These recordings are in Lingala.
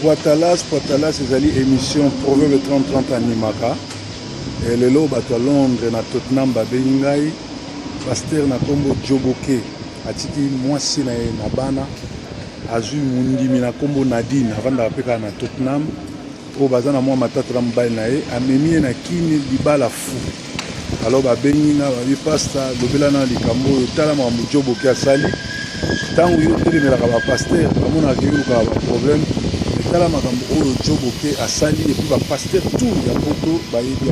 Poitalas ezali émission Proverbe 30-30 animaka. Et le lot bato à Londres na Tottenham babengi ngai pasteur na kombo Joboke atiki mwasi na ye na bana azui mundimi na kombo Nadine avanda peka na Tottenham o bazana mwa matatu na mobali na ye amemi na kini libala fu. Alors babengi nga babi pasteur lobela na likambo oyo tala mwa Joboke asali tango yo telemelaka ba pasteur bamona ke yoka ba problème tala makambo oyo Joboke asali et puis ba pasteur tout ya poto bayebi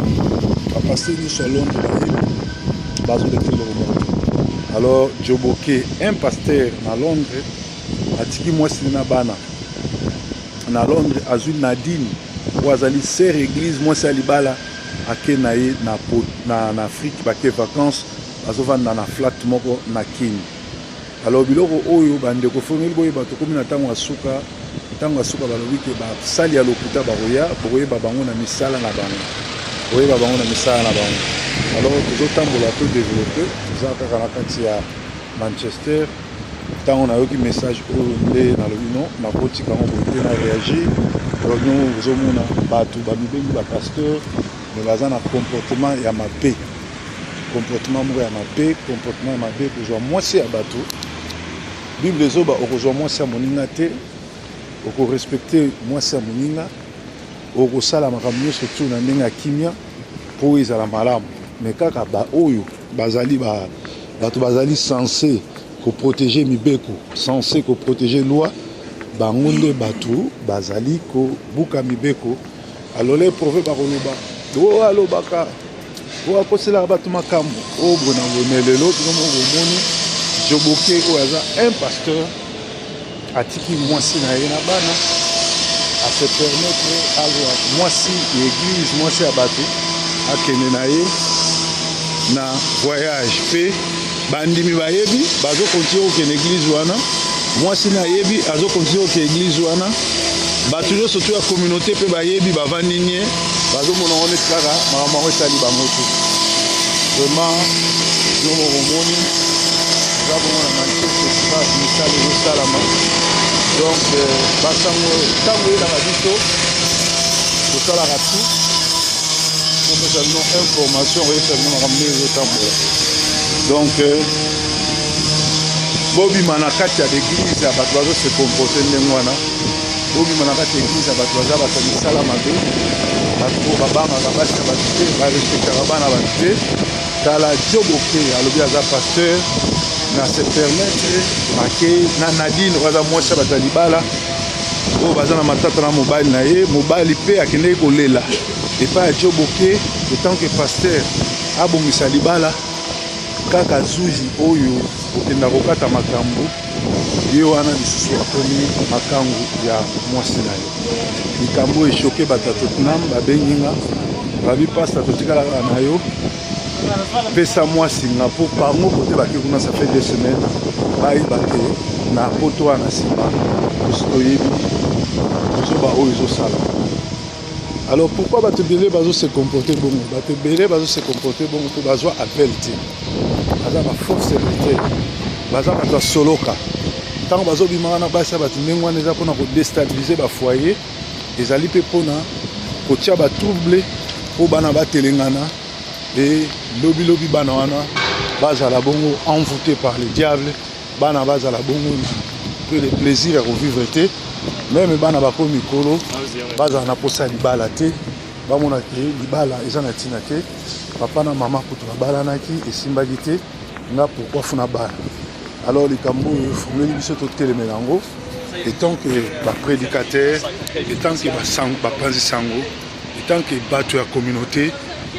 ba pasteur ni salon de bayebi bazo de telo romoto. Alors Joboke un pasteur na Londres atiki mwasi na bana na Londres azul Nadine ou azali sœur église mwasi alibala ake na ye na Afrique bake vacances bazovanda na flat moko na Kini. Alors biloko oyo bandeko fongeli boye bato komi na tango asuka balobi ke basali ya lokuta boyeba bango na misala na bango boyeba bango na misala na bango. Alors tozotambola to développer toza kaka na kati ya Manchester ntango nayoki message oyo nde nalobi non nakotika ngo boye te na réagir. Alors nous ozomona bato bamibengi bapasteur me baza na comportement ya mabe comportement moko ya mabe kozwa mwasi ya bato. Bible ezoba okozwa mwasi ya moninga te okorespecte mwasi ya moninga okosala makambo nyonso tu na ndenge ya kimia mpo ezala malamu. Me kaka baoyo bazali bato bazali censé koprotege mibeko censé koprotege loi bango nde bato bazali kobuka mibeko. Alors le prophète bakoloba o alobaka o akoselaka bato makambo o bona bonelelo omoni Joboke oyo aza un pasteur atiki mwasi na ye na bana a se permettre azwa mwasi ya église mwasi ya bato akende na ye na voyage pe bandimi bayebi bazokontinue kokende église wana mwasi na yebi azokontinue kokende église wana bato nyonso to ya communauté pe bayebi bavandi nie bazomona ngo neti kaka makambo yango esali bango te. Vraiment omoni eza bongo na Manchester misala ezosalama. Donc basango ntango eyelaka biso tosalaka tout kopesa bino information oyesa bino makambo ndenge ezotambola. Donc bobima na kati ya l'église ya bato bazose comporte ndenge wana bobima na kati ya église ya bato baza bato misala mabe bato babangaka basi ya bato te barespectaka bana bato te. Tala Joboke alobi aza pasteur na se permettre ake na Nadine waza mwasi bato ya libala oyo baza na matata na mobali na ye mobali mpe akendeki kolela epai ya Joboke etant que pasteur abongisa libala kaka zuzi oyo okenda kokata makambo ye wana lisusu akomi makangu ya mwasi na ye. Likambo eshoke bato ya Tottenham babengi nga babi pasta totikalaka na yo pesa mwasi nga mpo bango kote bake kuna ça fait 2 semaines bayeba te na poto wana nsima toyebi tozoba oyo ezosala. Alors pourquoi bato ebele bazose comporter bongo bato ebele bazose comporter bongo mpo bazwa appel te baza baforce militaire baza bato asoloka ntango bazobimaka na basi ya bato ndenge wana eza mpona kodestabilize bafoyer ezali mpe mpona kotia batrouble mpo bana batelengana et lobi bana wana bazala bongo envoûté par le diable bana bazala bongo que le plaisir ya kovivre te même bana bakomi mikolo bazala na posa libala te bamona ke libala eza na ntina te papa na mama kutu babalanaki esimbaki te nga pourquoi funa bana. Alors likambo oyo fongeli biso totelemela yango etant que baprédicateur etant que bapanzi sango etant que bato ya communauté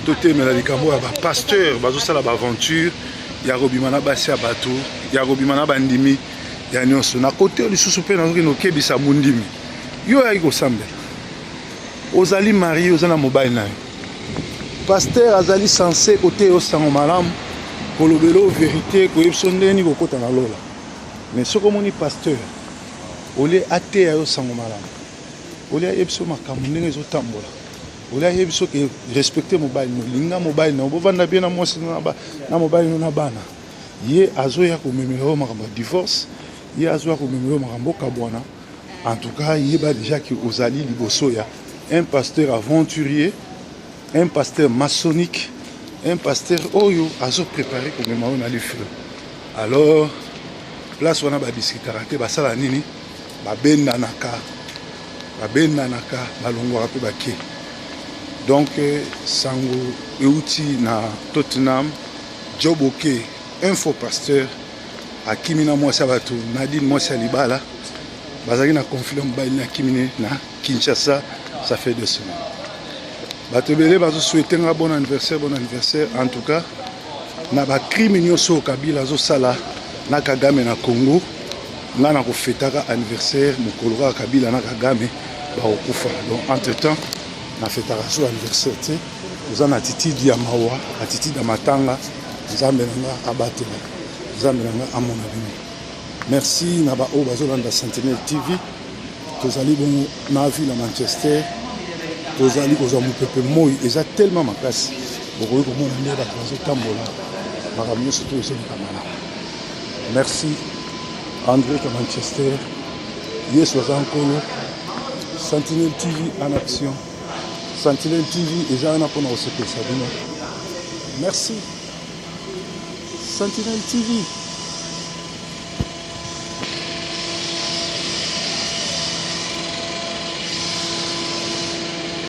totelemela likambo ya bapasteur bazosala baaventure ya kobima na basi ya bato ya kobima na bandimi ya nyonso na kote lisusu mpe nazokende okebisa mondimi yo oyaki kosambela ozali marie oza na mobali na yo pasteur azali censé kote yo sango malamu kolobela o vérité koyebiso ndeni kokota na lola. Mais soki omoni pasteur olie ateya yo sango malamu olie ayebiso makambo ndenge ezotambola olie ayebiso ke respecte mobali molinga mobali na bovanda bien na mwasi na mobali no na bana ye azoya komemela yo makambo ya divorce ye azoya komemela yo makambo kabwana En tout cas, il y a déjà qui ozali liboso ya un pasteur aventurier, un pasteur maçonnique, un pasteur oyo azo préparé pour me maona le feu. Alors, place wana ba discutera te basala nini ba bendanaka balongwaka pe bake. Donc sango euti na Tottenham, Job Oke, un faux pasteur akimina mwasi bato Nadine mwasi libala bazaki na conflit mbali na kimine na Kinshasa, ça fait 2 semaines. Bato belé bazo souhaiter un bon anniversaire en tout cas na ba crime nyoso Kabila zo sala na Kagame na Congo nga na ko fetaka anniversaire mokolo ka Kabila na Kagame ba okufa. Donc entre temps na fetaka so anniversaire te oza na attitude ya mawa, attitude ya matanga, nzambe nanga abatela, nzambe nanga amona bino. Merci na ba o bazolanda Sentinel TV. Tozali bon na ville à Manchester. Tozali koza mopepe moi eza tellement makasi. Bokoyi komona nde bato bazotambola makambo nyonso to ezoleka malamu. Merci André à Manchester. Yesu aza nkolo. Sentinel TV en action. Sentinel TV eza wana mpona kosepelisa bino. Merci Sentinel TV.